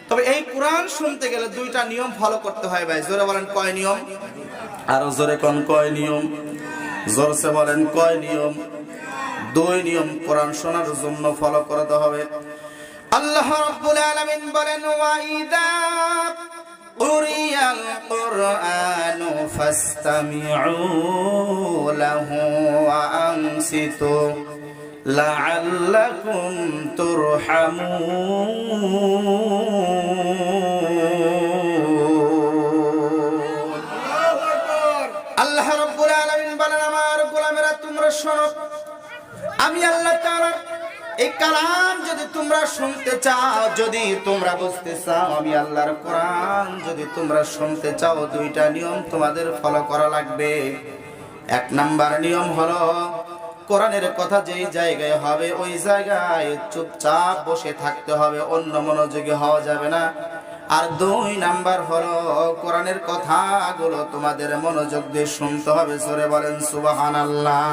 তবে এই কোরআন শুনতে গেলে দুইটা নিয়ম ফলো করতে হয় ভাই। জোরে বলেন কয় নিয়ম? আরো জোরে কোন কয় নিয়ম? জোরসে বলেন কয় নিয়ম? দুই নিয়ম কোরআন শোনার জন্য ফলো করতে হবে। আল্লাহ রাব্বুল আলামিন বলেন, ওয়া ইযা কুরিয়াল কুরআনু ফাসতামিউ লাহু ওয়া আনসিতু লাআল্লাকুম তুরহামুন। আল্লাহ রাব্বুল আলামিন বলেন, আমার গোলামেরা তোমরা শোনো, আমি আল্লাহ তাআলার এই কালাম যদি তোমরা শুনতে চাও, যদি তোমরা বুঝতে চাও, আমি আল্লাহর কোরআন যদি তোমরা শুনতে চাও, দুইটা নিয়ম তোমাদের ফলো করা লাগবে। এক নাম্বার নিয়ম হলো কোরআনের কথা যেই জায়গায় হবে ওই জায়গায় চুপচাপ বসে থাকতে হবে, অন্য মনোযোগী হওয়া যাবে না। আর দুই নাম্বার হলো কোরআনের কথাগুলো তোমাদের মনোযোগ দিয়ে শুনতে হবে। জোরে বলেন সুবহানাল্লাহ।